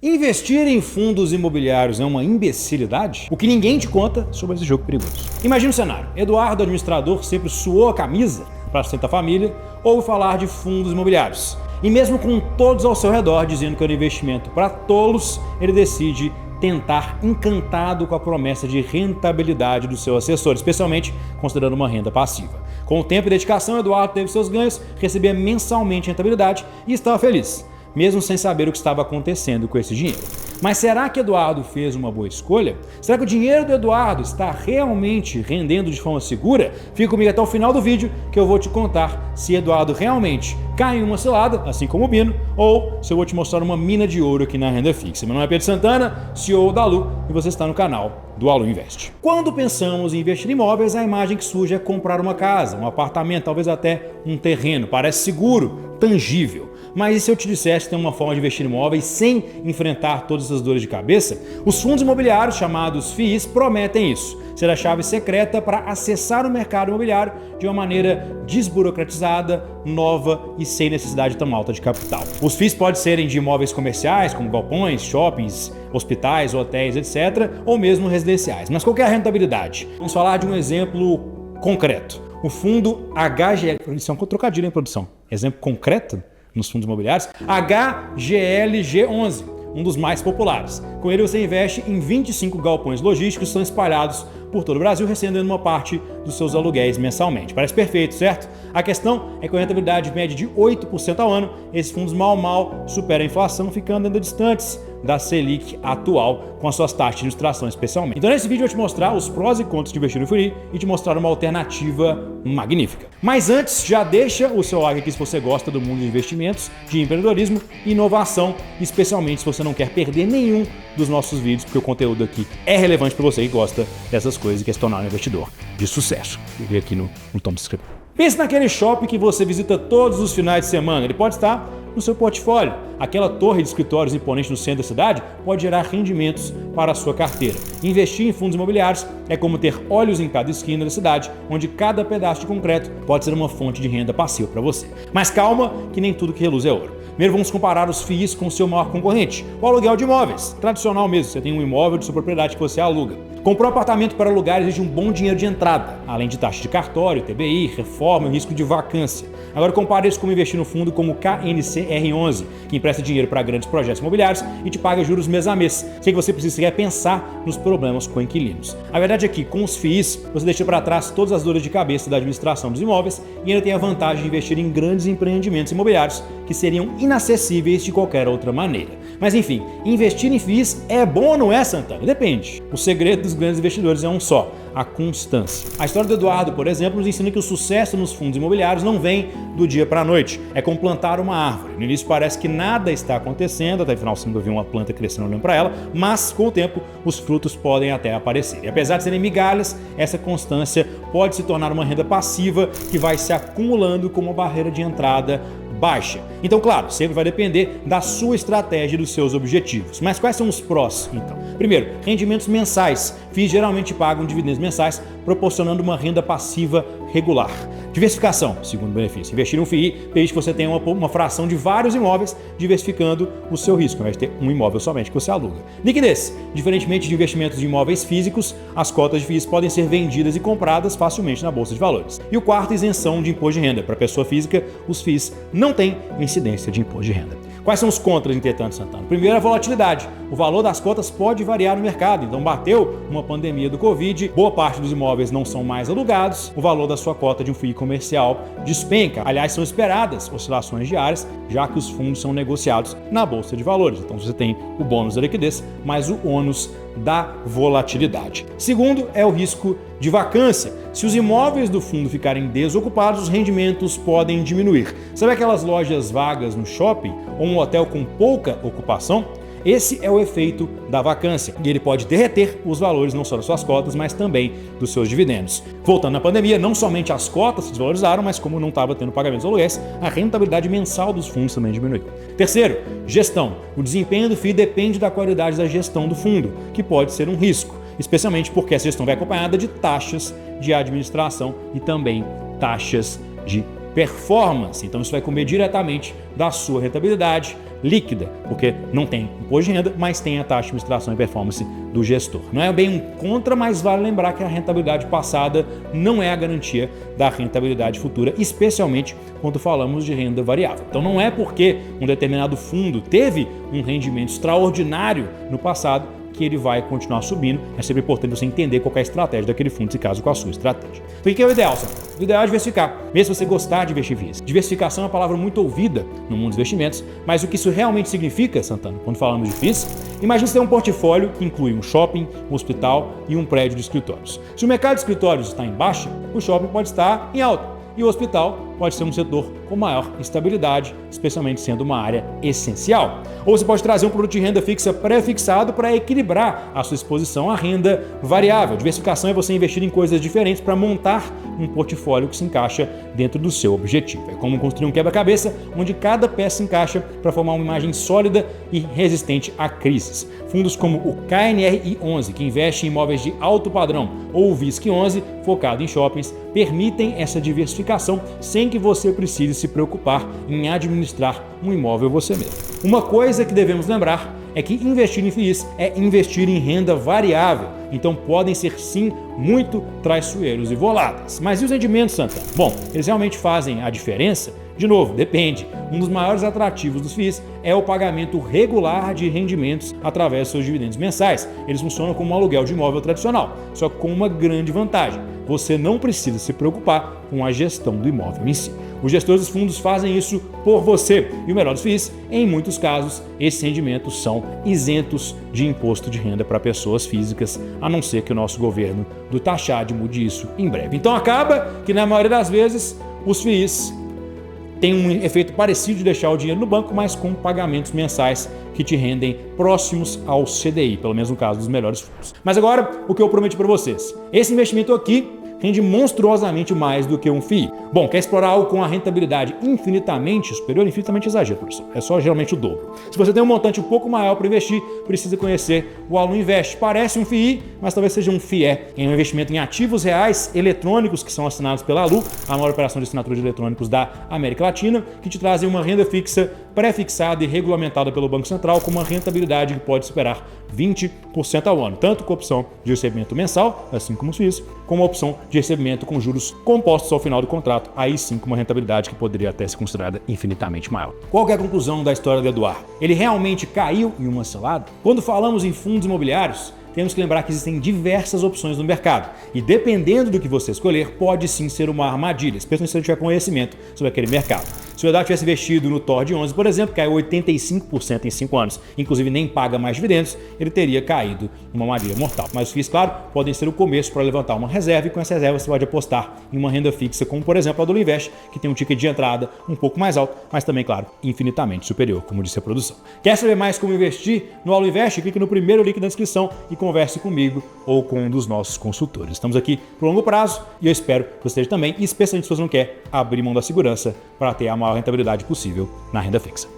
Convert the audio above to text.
Investir em fundos imobiliários é uma imbecilidade? O que ninguém te conta sobre esse jogo perigoso. Imagina o cenário. Eduardo, administrador, sempre suou a camisa para sustentar a família, ouve falar de fundos imobiliários. E mesmo com todos ao seu redor dizendo que era um investimento para tolos, ele decide tentar, encantado com a promessa de rentabilidade do seu assessor, especialmente considerando uma renda passiva. Com o tempo e dedicação, Eduardo teve seus ganhos, recebia mensalmente rentabilidade e estava feliz, mesmo sem saber o que estava acontecendo com esse dinheiro. Mas será que Eduardo fez uma boa escolha? Será que o dinheiro do Eduardo está realmente rendendo de forma segura? Fica comigo até o final do vídeo que eu vou te contar se Eduardo realmente cai em uma cilada, assim como o Bino, ou se eu vou te mostrar uma mina de ouro aqui na renda fixa. Meu nome é Pedro Santana, CEO da Alu, e você está no canal do Alu Invest. Quando pensamos em investir em imóveis, a imagem que surge é comprar uma casa, um apartamento, talvez até um terreno. Parece seguro, tangível. Mas e se eu te dissesse que tem uma forma de investir em imóveis sem enfrentar todas essas dores de cabeça? Os fundos imobiliários, chamados FIIs, prometem isso. Ser a chave secreta para acessar o mercado imobiliário de uma maneira desburocratizada, nova e sem necessidade tão alta de capital. Os FIIs podem serem de imóveis comerciais, como galpões, shoppings, hospitais, hotéis, etc., ou mesmo residenciais. Mas qual que é a rentabilidade? Vamos falar de um exemplo concreto. O fundo HGL... Isso é um trocadilho, hein, produção? Exemplo concreto nos fundos imobiliários? HGLG11, um dos mais populares. Com ele você investe em 25 galpões logísticos que estão espalhados por todo o Brasil, recebendo uma parte dos seus aluguéis mensalmente. Parece perfeito, certo? A questão é que a rentabilidade média de 8% ao ano, esses fundos mal superam a inflação, ficando ainda distantes da Selic atual, com as suas taxas de administração especialmente. Então nesse vídeo eu vou te mostrar os prós e contras de investir no FII e te mostrar uma alternativa magnífica. Mas antes, já deixa o seu like aqui se você gosta do mundo de investimentos, de empreendedorismo e inovação, especialmente se você não quer perder nenhum dos nossos vídeos, porque o conteúdo aqui é relevante para você que gosta dessas coisas e quer se tornar um investidor de sucesso. Clique aqui no botão de se inscrever. Pense naquele shopping que você visita todos os finais de semana. Ele pode estar no seu portfólio. Aquela torre de escritórios imponente no centro da cidade pode gerar rendimentos para a sua carteira. Investir em fundos imobiliários é como ter olhos em cada esquina da cidade, onde cada pedaço de concreto pode ser uma fonte de renda passiva para você. Mas calma, que nem tudo que reluz é ouro. Primeiro vamos comparar os FIIs com o seu maior concorrente, o aluguel de imóveis. Tradicional mesmo, você tem um imóvel de sua propriedade que você aluga. Comprou apartamento para alugar exige um bom dinheiro de entrada, além de taxa de cartório, TBI, reforma e risco de vacância. Agora compare isso com investir no fundo como o KNCR11, que empresta dinheiro para grandes projetos imobiliários e te paga juros mês a mês, sem que você precise sequer pensar nos problemas com inquilinos. A verdade é que com os FIIs você deixa para trás todas as dores de cabeça da administração dos imóveis e ainda tem a vantagem de investir em grandes empreendimentos imobiliários que seriam inacessíveis de qualquer outra maneira. Mas enfim, investir em FIIs é bom ou não é, Santana? Depende. O segredo dos grandes investidores é um só: a constância. A história do Eduardo, por exemplo, nos ensina que o sucesso nos fundos imobiliários não vem do dia para a noite. É como plantar uma árvore. No início parece que nada está acontecendo, até o final você nunca viu uma planta crescendo olhando para ela, mas com o tempo os frutos podem até aparecer. E apesar de serem migalhas, essa constância pode se tornar uma renda passiva que vai se acumulando como uma barreira de entrada baixa. Então, claro, sempre vai depender da sua estratégia e dos seus objetivos. Mas quais são os prós, então? Primeiro, rendimentos mensais. FIIs geralmente pagam dividendos mensais, proporcionando uma renda passiva regular. Diversificação, segundo benefício. Investir em um FII permite que você tenha uma fração de vários imóveis, diversificando o seu risco, ao invés de ter um imóvel somente que você aluga. Liquidez. Diferentemente de investimentos de imóveis físicos, as cotas de FIIs podem ser vendidas e compradas facilmente na Bolsa de Valores. E o quarto, isenção de imposto de renda. Para a pessoa física, os FIIs não têm incidência de imposto de renda. Quais são os contras, entretanto, Santana? Primeiro, a volatilidade. O valor das cotas pode variar no mercado. Então, bateu uma pandemia do Covid, boa parte dos imóveis não são mais alugados, o valor da sua cota de um FII comercial despenca. Aliás, são esperadas oscilações diárias, já que os fundos são negociados na Bolsa de Valores. Então, você tem o bônus da liquidez, mais o ônus da volatilidade. Segundo, é o risco de vacância. Se os imóveis do fundo ficarem desocupados, os rendimentos podem diminuir. Sabe aquelas lojas vagas no shopping ou um hotel com pouca ocupação? Esse é o efeito da vacância e ele pode derreter os valores não só das suas cotas, mas também dos seus dividendos. Voltando à pandemia, não somente as cotas se desvalorizaram, mas como não estava tendo pagamentos de aluguéis, a rentabilidade mensal dos fundos também diminuiu. Terceiro, gestão. O desempenho do FII depende da qualidade da gestão do fundo, que pode ser um risco, especialmente porque essa gestão vai acompanhada de taxas de administração e também taxas de performance. Então isso vai comer diretamente da sua rentabilidade líquida, porque não tem imposto de renda, mas tem a taxa de administração e performance do gestor. Não é bem um contra, mas vale lembrar que a rentabilidade passada não é a garantia da rentabilidade futura, especialmente quando falamos de renda variável. Então não é porque um determinado fundo teve um rendimento extraordinário no passado que ele vai continuar subindo. É sempre importante você entender qual é a estratégia daquele fundo, se caso com a sua estratégia. Então o que é o ideal, Sam? O ideal é diversificar, mesmo se você gostar de investir em FIIs. Diversificação é uma palavra muito ouvida no mundo dos investimentos, mas o que isso realmente significa, Santana, quando falamos de FIIs? Imagine você ter um portfólio que inclui um shopping, um hospital e um prédio de escritórios. Se o mercado de escritórios está em baixa, o shopping pode estar em alta e o hospital pode ser um setor com maior estabilidade, especialmente sendo uma área essencial. Ou você pode trazer um produto de renda fixa pré-fixado para equilibrar a sua exposição à renda variável. Diversificação é você investir em coisas diferentes para montar um portfólio que se encaixa dentro do seu objetivo. É como construir um quebra-cabeça onde cada peça se encaixa para formar uma imagem sólida e resistente a crises. Fundos como o KNRI11, que investe em imóveis de alto padrão, ou o VISC11, focado em shoppings, permitem essa diversificação sem que você precise se preocupar em administrar um imóvel você mesmo. Uma coisa que devemos lembrar é que investir em FIIs é investir em renda variável, então podem ser sim muito traiçoeiros e voláteis. Mas e os rendimentos, Santana? Bom, eles realmente fazem a diferença? De novo, depende. Um dos maiores atrativos dos FIIs é o pagamento regular de rendimentos através dos seus dividendos mensais. Eles funcionam como um aluguel de imóvel tradicional, só que com uma grande vantagem: você não precisa se preocupar com a gestão do imóvel em si. Os gestores dos fundos fazem isso por você. E o melhor dos FIIs, em muitos casos, esses rendimentos são isentos de imposto de renda para pessoas físicas, a não ser que o nosso governo do Taxad mude isso em breve. Então acaba que, na maioria das vezes, os FIIs têm um efeito parecido de deixar o dinheiro no banco, mas com pagamentos mensais que te rendem próximos ao CDI, pelo menos no caso dos melhores fundos. Mas agora, o que eu prometi para vocês. Esse investimento aqui rende monstruosamente mais do que um FII. Bom, quer explorar algo com a rentabilidade infinitamente superior? Infinitamente exagero, professor. É só geralmente o dobro. Se você tem um montante um pouco maior para investir, precisa conhecer o Alu Invest. Parece um FII, mas talvez seja um FIE. É um investimento em ativos reais eletrônicos que são assinados pela Alu, a maior operação de assinatura de eletrônicos da América Latina, que te trazem uma renda fixa pré-fixada e regulamentada pelo Banco Central com uma rentabilidade que pode superar 20% ao ano, tanto com a opção de recebimento mensal, assim como os FIIs, como a opção de recebimento com juros compostos ao final do contrato, aí sim com uma rentabilidade que poderia até ser considerada infinitamente maior. Qual é a conclusão da história do Eduardo? Ele realmente caiu em uma cilada? Quando falamos em fundos imobiliários, temos que lembrar que existem diversas opções no mercado e dependendo do que você escolher, pode sim ser uma armadilha, especialmente se você tiver conhecimento sobre aquele mercado. Se o Eduardo tivesse investido no TORD 11, por exemplo, caiu 85% em 5 anos, inclusive nem paga mais dividendos, ele teria caído numa armadilha mortal. Mas os FIIs, claro, podem ser o começo para levantar uma reserva e com essa reserva você pode apostar em uma renda fixa, como por exemplo a do Alu Invest, que tem um ticket de entrada um pouco mais alto, mas também, claro, infinitamente superior, como disse a produção. Quer saber mais como investir no Alu Invest? Clique no primeiro link da descrição e converse comigo ou com um dos nossos consultores. Estamos aqui por longo prazo e eu espero que você esteja também, especialmente se você não quer abrir mão da segurança para ter a maior rentabilidade possível na renda fixa.